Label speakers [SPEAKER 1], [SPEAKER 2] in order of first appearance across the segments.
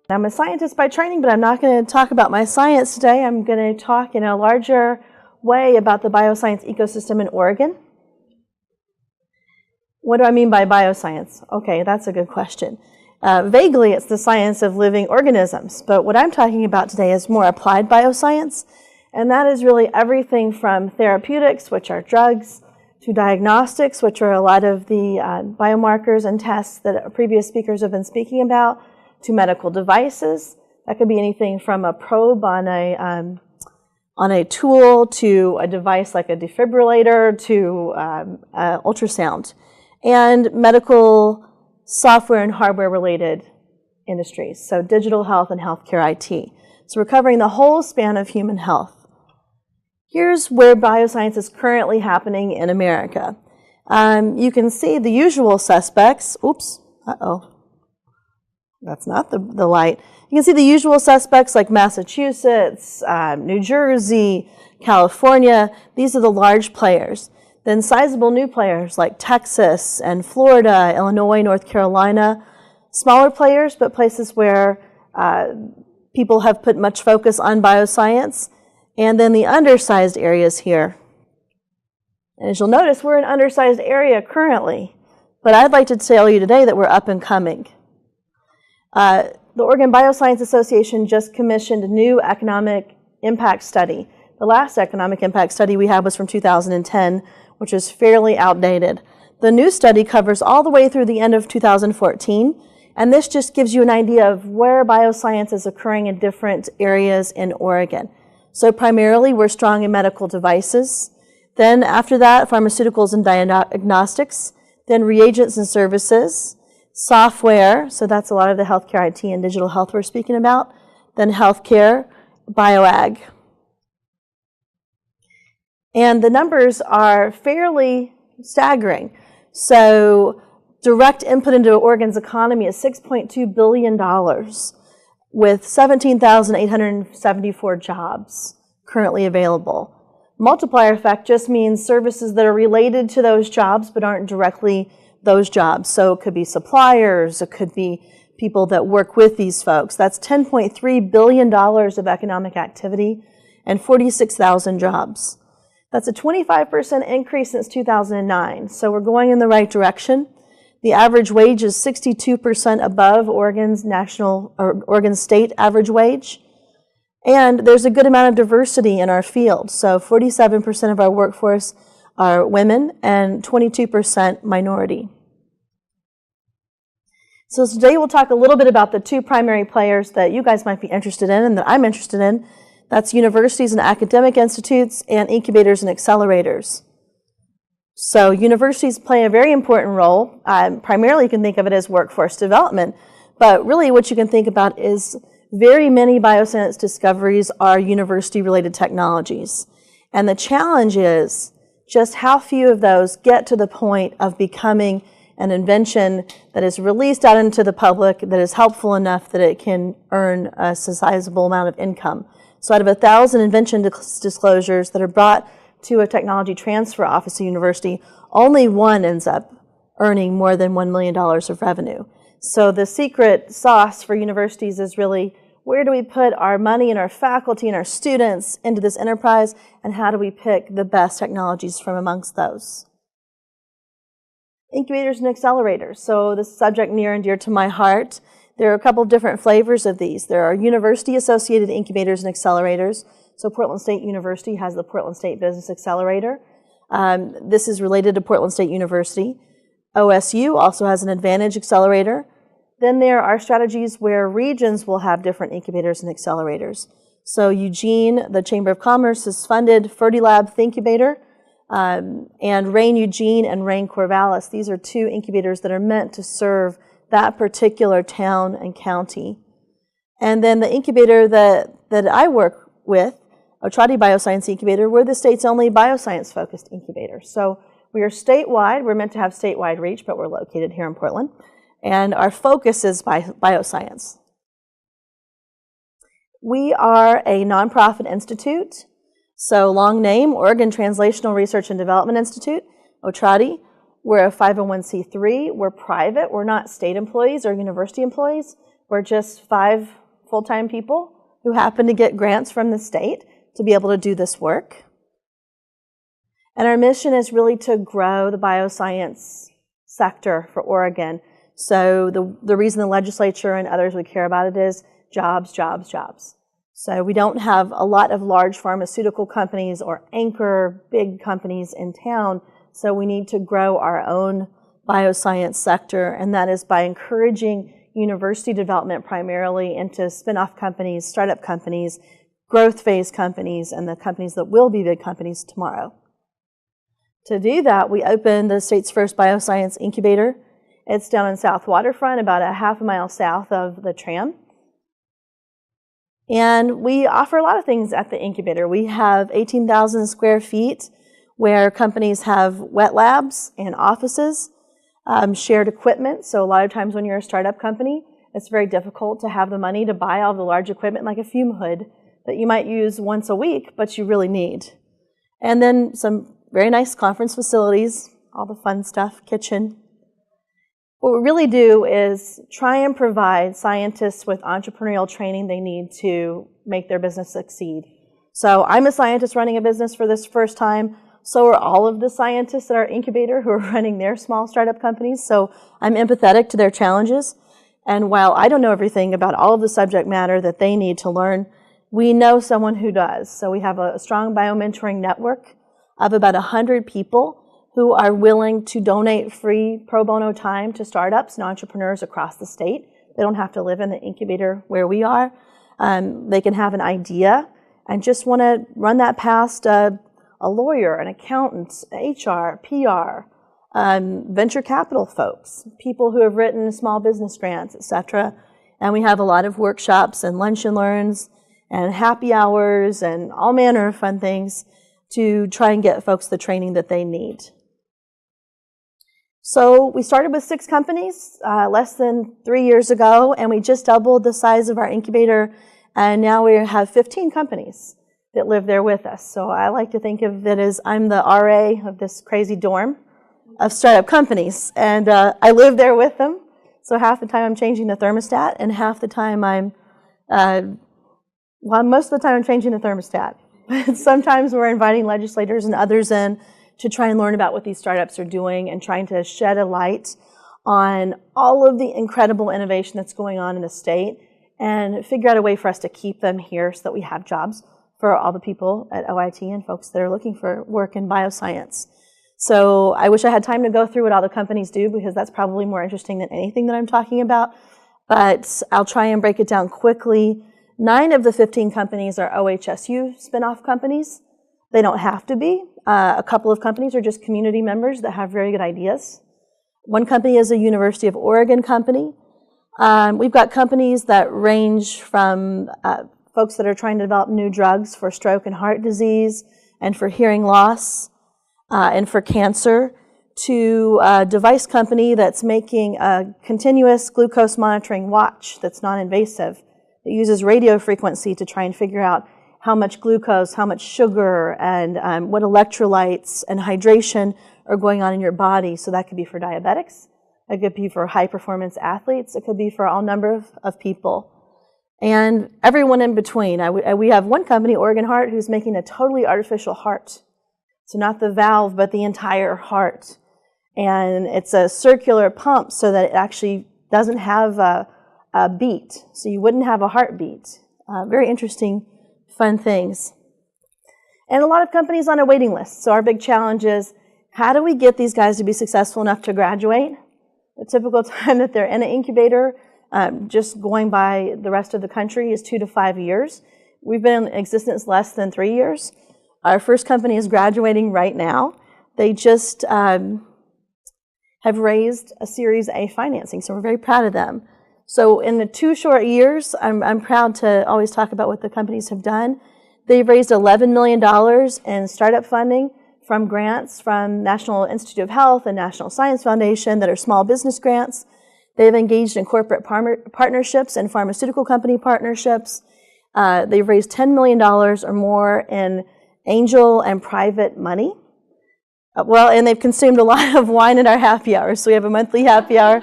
[SPEAKER 1] I'm a scientist by training, but I'm not going to talk about my science today. I'm going to talk in a larger way about the bioscience ecosystem in Oregon. What do I mean by bioscience? Okay, that's a good question. Vaguely, it's the science of living organisms, but what I'm talking about today is more applied bioscience, and that is really everything from therapeutics, which are drugs, to diagnostics, which are a lot of the biomarkers and tests that previous speakers have been speaking about, to medical devices. That could be anything from a probe on a tool to a device like a defibrillator to ultrasound, and medical software and hardware related industries, so digital health and healthcare IT. So we're covering the whole span of human health. Here's where bioscience is currently happening in America. You can see the usual suspects. Oops, that's not the light. You can see the usual suspects like Massachusetts, New Jersey, California. These are the large players. Then sizable new players like Texas and Florida, Illinois, North Carolina. Smaller players, but places where people have put much focus on bioscience. And then the undersized areas here. And as you'll notice, we're an undersized area currently. But I'd like to tell you today that we're up and coming. The Oregon Bioscience Association just commissioned a new economic impact study. The last economic impact study we had was from 2010, which is fairly outdated. The new study covers all the way through the end of 2014, and this just gives you an idea of where bioscience is occurring in different areas in Oregon. So primarily, we're strong in medical devices. Then after that, pharmaceuticals and diagnostics. Then reagents and services. Software, so that's a lot of the healthcare IT and digital health we're speaking about. Then healthcare, bioag. And the numbers are fairly staggering. So direct input into Oregon's economy is $6.2 billion with 17,874 jobs currently available. Multiplier effect just means services that are related to those jobs but aren't directly those jobs. So it could be suppliers, it could be people that work with these folks. That's $10.3 billion of economic activity and 46,000 jobs. That's a 25% increase since 2009. So we're going in the right direction. The average wage is 62% above Oregon's Oregon state average wage. And there's a good amount of diversity in our field. So 47% of our workforce are women and 22% minority. So today we'll talk a little bit about the two primary players that you guys might be interested in and that I'm interested in. That's universities and academic institutes and incubators and accelerators. So universities play a very important role. Primarily you can think of it as workforce development, but really what you can think about is very many bioscience discoveries are university-related technologies. And the challenge is just how few of those get to the point of becoming an invention that is released out into the public that is helpful enough that it can earn a sizable amount of income. So out of 1,000 invention disclosures that are brought to a technology transfer office at a university, only one ends up earning more than $1 million of revenue. So the secret sauce for universities is really, where do we put our money and our faculty and our students into this enterprise, and how do we pick the best technologies from amongst those? Incubators and accelerators. So this is a subject near and dear to my heart. There are a couple of different flavors of these. There are university-associated incubators and accelerators. So Portland State University has the Portland State Business Accelerator. This is related to Portland State University. OSU also has an Advantage Accelerator. Then there are strategies where regions will have different incubators and accelerators. So Eugene, the Chamber of Commerce, has funded Fertilab Thinkubator, and Rain Eugene and Rain Corvallis. These are two incubators that are meant to serve that particular town and county. And then the incubator that I work with, Otrati Bioscience Incubator, we're the state's only bioscience-focused incubator. So we are statewide. We're meant to have statewide reach, but we're located here in Portland. And our focus is bioscience. We are a nonprofit institute. So long name, Oregon Translational Research and Development Institute, Otrati. We're a 501c3. We're private. We're not state employees or university employees. We're just 5 full-time people who happen to get grants from the state to be able to do this work. And our mission is really to grow the bioscience sector for Oregon. So the reason the legislature and others would care about it is jobs, jobs, jobs. So we don't have a lot of large pharmaceutical companies or anchor big companies in town, so we need to grow our own bioscience sector, and that is by encouraging university development primarily into spin-off companies, startup companies, growth phase companies, and the companies that will be big companies tomorrow. To do that, we opened the state's first bioscience incubator. It's down in South Waterfront, about a half a mile south of the tram. And we offer a lot of things at the incubator. We have 18,000 square feet where companies have wet labs and offices, shared equipment. So a lot of times when you're a startup company, it's very difficult to have the money to buy all the large equipment like a fume hood that you might use once a week, but you really need. And then some very nice conference facilities, all the fun stuff, kitchen. What we really do is try and provide scientists with entrepreneurial training they need to make their business succeed. So I'm a scientist running a business for this first time. So are all of the scientists at our incubator who are running their small startup companies. So I'm empathetic to their challenges. And while I don't know everything about all of the subject matter that they need to learn, we know someone who does. So we have a strong biomentoring network of about 100 people who are willing to donate free pro bono time to startups and entrepreneurs across the state. They don't have to live in the incubator where we are. They can have an idea and just want to run that past a lawyer, an accountant, HR, PR, venture capital folks, people who have written small business grants, etc. And we have a lot of workshops and lunch and learns and happy hours and all manner of fun things to try and get folks the training that they need. So we started with 6 companies less than 3 years ago, and we just doubled the size of our incubator, and now we have 15 companies that live there with us. So I like to think of it as I'm the RA of this crazy dorm of startup companies, and I live there with them. So half the time I'm changing the thermostat, and half the time most of the time I'm changing the thermostat. Sometimes we're inviting legislators and others in to try and learn about what these startups are doing and trying to shed a light on all of the incredible innovation that's going on in the state and figure out a way for us to keep them here so that we have jobs for all the people at OIT and folks that are looking for work in bioscience. So I wish I had time to go through what all the companies do because that's probably more interesting than anything that I'm talking about, but I'll try and break it down quickly. 9 of the 15 companies are OHSU spinoff companies. They don't have to be. A couple of companies are just community members that have very good ideas. One company is a University of Oregon company. We've got companies that range from folks that are trying to develop new drugs for stroke and heart disease and for hearing loss and for cancer to a device company that's making a continuous glucose monitoring watch that's non-invasive. It uses radio frequency to try and figure out how much glucose, how much sugar, and what electrolytes and hydration are going on in your body. So that could be for diabetics. It could be for high-performance athletes. It could be for all number of people. And everyone in between. We have one company, Oregon Heart, who's making a totally artificial heart. So not the valve, but the entire heart. And it's a circular pump so that it actually doesn't have a beat. So you wouldn't have a heartbeat. Very interesting, fun things. And a lot of companies on a waiting list. So our big challenge is, how do we get these guys to be successful enough to graduate? The typical time that they're in an incubator, just going by the rest of the country, is 2 to 5 years. We've been in existence less than 3 years. Our first company is graduating right now. They just have raised a Series A financing, so we're very proud of them. So in the 2 short years, I'm proud to always talk about what the companies have done. They've raised $11 million in startup funding from grants from National Institute of Health and National Science Foundation that are small business grants. They've engaged in corporate partnerships and pharmaceutical company partnerships. They've raised $10 million or more in angel and private money. And they've consumed a lot of wine at our happy hour. So we have a monthly happy hour,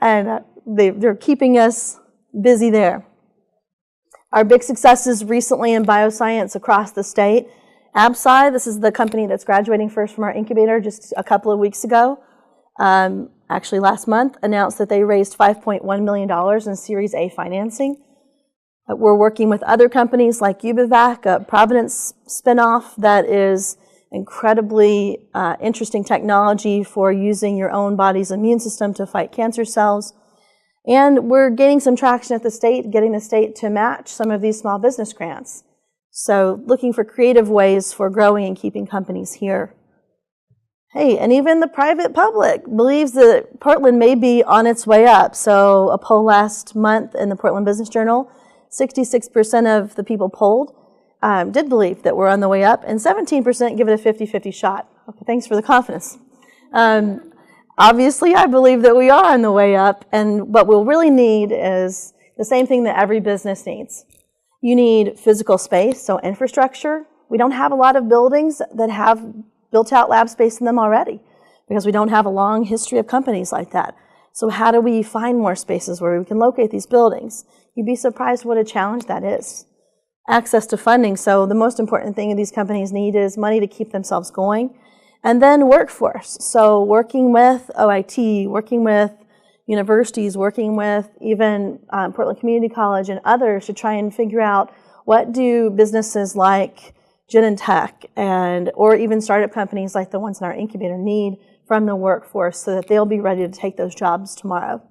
[SPEAKER 1] and they're keeping us busy there. Our big successes recently in bioscience across the state. ABSCI, this is the company that's graduating first from our incubator just a couple of weeks ago, actually last month, announced that they raised $5.1 million in Series A financing. We're working with other companies like Ubivac, a Providence spinoff that is incredibly interesting technology for using your own body's immune system to fight cancer cells. And we're gaining some traction at the state, getting the state to match some of these small business grants. So looking for creative ways for growing and keeping companies here. Hey, and even the private public believes that Portland may be on its way up. So a poll last month in the Portland Business Journal, 66% of the people polled did believe that we're on the way up, and 17% give it a 50-50 shot. Okay, thanks for the confidence. Obviously, I believe that we are on the way up, and what we'll really need is the same thing that every business needs. You need physical space, so infrastructure. We don't have a lot of buildings that have built-out lab space in them already because we don't have a long history of companies like that. So how do we find more spaces where we can locate these buildings? You'd be surprised what a challenge that is. Access to funding. So the most important thing these companies need is money to keep themselves going. And then workforce. So working with OIT, working with universities, working with even Portland Community College and others to try and figure out what do businesses like Genentech or even startup companies like the ones in our incubator need from the workforce so that they'll be ready to take those jobs tomorrow.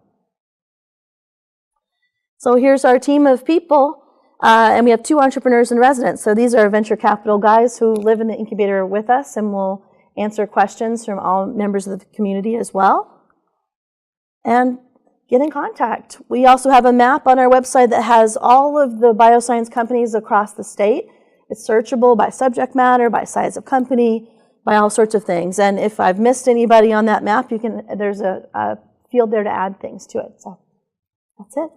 [SPEAKER 1] So here's our team of people, and we have 2 entrepreneurs in residence. So these are venture capital guys who live in the incubator with us and will answer questions from all members of the community as well. And get in contact. We also have a map on our website that has all of the bioscience companies across the state. It's searchable by subject matter, by size of company, by all sorts of things. And if I've missed anybody on that map, there's a field there to add things to it. So that's it.